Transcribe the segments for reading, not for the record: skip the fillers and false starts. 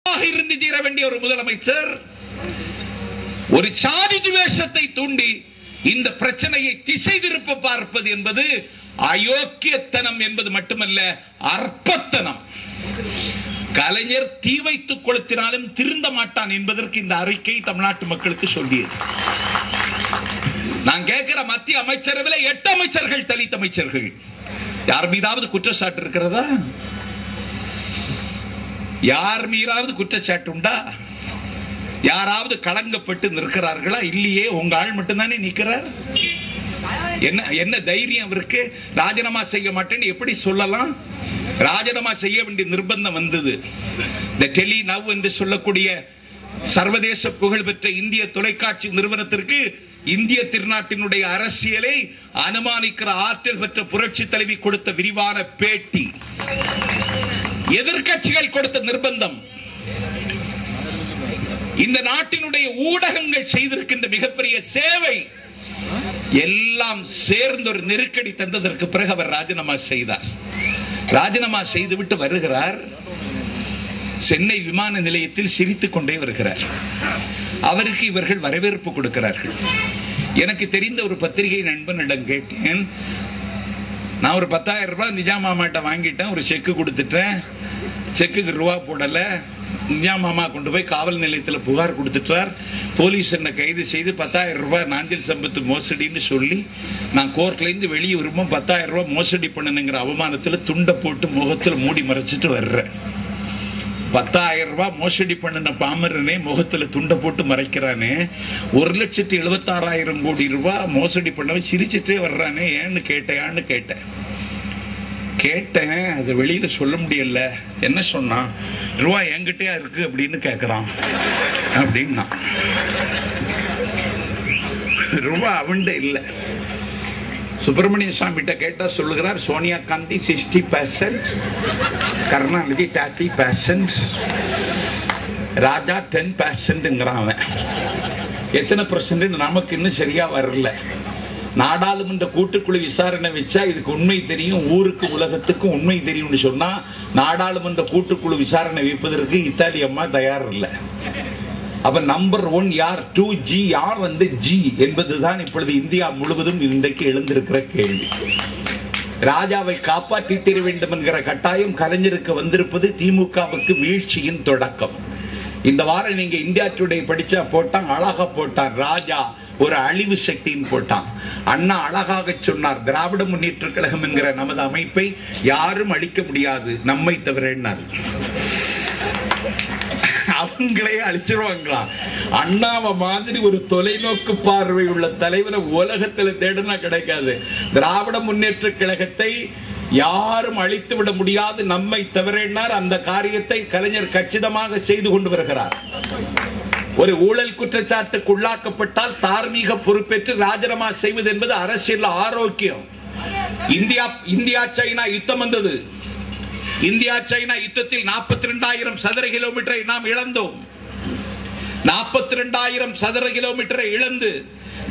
இருந்து தீர வேண்டிய ஒரு முதலமைச்சர் ஒரு சாதி துவேஷத்தை தூண்டி இந்த பிரச்சனையை திசை திருப்ப பார்ப்பது என்பது அயோக்கியத்தனம் என்பது மட்டுமல்ல, அற்பத்தனம். கலைஞர் தீ வைத்து கொளுத்தினாலும் திருந்த மாட்டான் என்பதற்கு இந்த அறிக்கை தமிழ்நாட்டு மக்களுக்கு சொல்லியது. நான் கேட்கிற மத்திய அமைச்சரவையில் 8 அமைச்சர்கள் தலித் அமைச்சர்கள். யார் மீதாவது குற்றச்சாட்டு இருக்கிறதா? யார் மீதாவது குற்றச்சாட்டு உண்டா? யாராவது களங்கப்பட்டு நிற்கிறார்களா? இல்லையே. உங்க ஆள் மட்டும்தானே நிற்கிறார். என்ன தைரியம் அவருக்கு? ராஜினாமா செய்ய மாட்டேன்னு எப்படி சொல்லலாம்? ராஜினாமா செய்ய வேண்டிய நிர்பந்தம் வந்தது. இந்த டெலி நவ் என்று சொல்லக்கூடிய சர்வதேச புகழ்பெற்ற இந்திய தொலைக்காட்சி நிறுவனத்திற்கு இந்திய திருநாட்டினுடைய அரசியலை அனுமானிக்கிற ஆற்றல் பெற்ற புரட்சி தலைவி கொடுத்த விரிவான பேட்டி, எதிர்க்கட்சிகள் கொடுத்த நிர்பந்தம், இந்த நாட்டினுடைய ஊடகங்கள் செய்திருக்கின்ற மிகப்பெரிய சேவை எல்லாம் சேர்ந்து ஒரு நெருக்கடி தந்ததற்கு பிறகு அவர் ராஜினாமா செய்தார். ராஜினாமா செய்துவிட்டு வருகிறார். சென்னை விமான நிலையத்தில் சிரித்துக் கொண்டே வருகிறார். அவருக்கு இவர்கள் வரவேற்பு கொடுக்கிறார்கள். எனக்கு தெரிந்த ஒரு பத்திரிகை நண்பனிடம் கேட்டேன். நான் ஒரு 10,000 ரூபாய் நிஜாம் மாமாட்ட வாங்கிட்டேன், ஒரு செக்கு கொடுத்துட்டேன், செக்குக்கு ரூபா போடல. நிஜாம் மாமா கொண்டு போய் காவல் நிலையத்தில் புகார் கொடுத்துட்டார். போலீஸ் என்னை கைது செய்து 10,000 ரூபாய் நாஞ்சில் சம்பத்து மோசடின்னு சொல்லி நான் கோர்ட்ல இருந்து வெளியே வரும்போது 10,000 ரூபாய் மோசடி பண்ணணுங்கிற அவமானத்தில் துண்டை போட்டு முகத்தில் மூடி மறைச்சிட்டு வர்றேன். 10,000 ரூபாய் மோசடி பண்ணின பாமரனே முகத்துல துண்டை போட்டு மறைக்கிறானே, 1,76,000 கோடி ரூபாய் மோசடி பண்ணவன் சிரிச்சுட்டே வர்றானே, ஏன்னு கேட்டேன். அது வெளியில சொல்ல முடியல. என்ன சொன்னா? ரூபாய் என்கிட்டயா இருக்கு அப்படின்னு கேட்கிறான். அப்படின்னா ரூபாய் அவன்கிட்ட இல்ல. சுப்பிரமணிய சாமி கிட்ட கேட்டா சொல்லுகிறார், சோனியா காந்தி 60%, கருணாநிதி 30%, ராஜா 10%ங்கிறான். அவன் எத்தனை % நமக்கு இன்னும் சரியா வரல. நாடாளுமன்ற கூட்டுக்குழு விசாரணை வச்சா இதுக்கு உண்மை தெரியும், ஊருக்கு உலகத்துக்கும் உண்மை தெரியும்னு சொன்னா நாடாளுமன்ற கூட்டுக்குழு விசாரணை வைப்பதற்கு இத்தாலி அம்மா தயார் இல்லை. அப்ப நம்பர் 1 யார், 2G யார், G என்பதுதான் இப்பொழுது இந்தியா முழுவதும் இன்றைக்கு எழுந்திருக்கிற கேள்வி. ராஜாவை காப்பாற்றி தீர வேண்டும் என்கிற கட்டாயம் கலைஞருக்கு வந்திருப்பது திமுகவுக்கு வீழ்ச்சியின் தொடக்கம். இந்த வாரம் நீங்க இந்தியா டுடே படிச்சா போட்டான், அழகா போட்டான், ராஜா ஒரு அழிவு சக்தின்னு போட்டான். அண்ணா அழகாக சொன்னார், திராவிட முன்னேற்ற கழகம் என்கிற நமது அமைப்பை யாரும் அழிக்க முடியாது நம்மை தவிர. அவங்களே அழிச்சிருவாங்களா? அண்ணாவை மாதிரி ஒரு தொலைநோக்கு பார்வை உள்ள தலைவரை உலகத்துல தேடுனா கிடைக்காது. திராவிட முன்னேற்ற கழகத்தை யாரும் அழித்து விட முடியாது நம்மை தவிர. அந்த காரியத்தை கலைஞர் கச்சிதமாக செய்து கொண்டு வருகிறார். ஒரு ஊழல் குற்றச்சாட்டுக்கு உள்ளாக்கப்பட்டால் தார்மீக பொறுப்பேற்று ராஜினாமா செய்வது என்பது அரசியல் ஆரோக்கியம். இந்தியா சைனா யுத்தம் வந்தது. இந்தியா சைனா யுத்தத்தில் 42,000 சதுர கிலோமீட்டரை நாம் இழந்தோம். 42,000 சதுர கிலோமீட்டரை இழந்து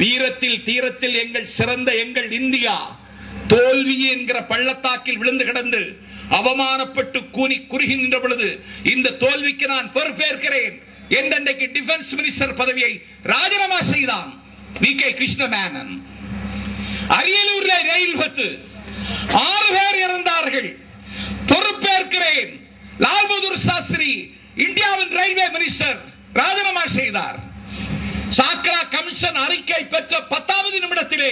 வீரத்தில் தீரத்தில் எங்கள் இந்தியா தோல்வி என்கிற பள்ளத்தாக்கில் விழுந்து கிடந்து அவமானப்பட்டு கூனி குறுகி நின்ற பொழுது இந்த தோல்விக்கு நான் பொறுப்பேற்கிறேன் என்றைக்கு டிஃபென்ஸ் மினிஸ்டர் பதவியை ராஜினாமா செய்தான் வி.கே. கிருஷ்ணமேனன். அரியலூரில் ரயில் விபத்து, 6 பேர் இறந்தார்கள். பொறுப்பேற்கிறேன். லால் பகதூர் சாஸ்திரி இந்தியாவின் ரயில்வே மினிஸ்டர் ராஜினாமா செய்தார். சாக்ரா கமிஷன் அறிக்கை பெற்ற 10வது நிமிடத்திலே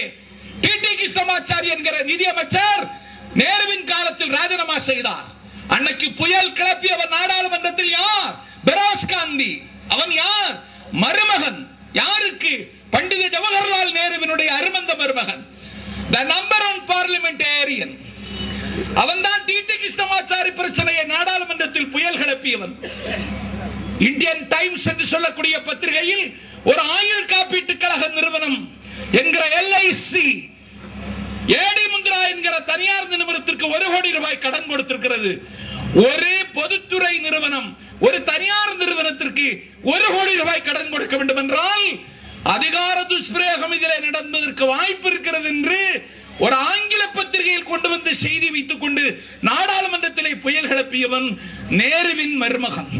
டி.டி. கிருஷ்ணமாச்சாரி என்கிற நிதியமைச்சர் நேருவின் காலத்தில் ராஜினாமா செய்தார். அன்னைக்கு புயல் கிளப்பியவர் நாடாளுமன்றத்தில் யார்? பெரோஸ் காந்தி. அவன் யார்? மருமகன். யாருக்கு? பண்டித ஜவஹர்லால் நேருவினுடைய அருமந்த மருமகன். The number 1 parliamentarian. அவன் தான் டி.டி. கிருஷ்ணமாச்சாரி பிரச்சனையை நாடாளுமன்றத்தில் புயல் கிளப்பியவன். இந்தியன் டைம்ஸ் என்று சொல்லக்கூடிய பத்திரிகையில் ஒரு ஆயுள் காப்பீட்டு கழக நிறுவனம் என்கிற LIC ஏடி முந்திரா என்கிற தனியார் நிறுவனத்திற்கு 1 கோடி ரூபாய் கடன் கொடுத்திருக்கிறது. ஒரு பொதுத்துறை நிறுவனம் ஒரு தனியார் நிறுவனத்திற்கு 1 கோடி ரூபாய் கடன் கொடுக்க வேண்டும் என்றால் அதிகார துஷ்பிரயோகம் இதிலே நடந்ததற்கு வாய்ப்பு இருக்கிறது என்று ஒரு ஆங்கில பத்திரிகையில் கொண்டு வந்து செய்தி வைத்துக் கொண்டு நாடாளுமன்றத்திலே புயல் கிளப்பியவன் நேருவின் மருமகன்.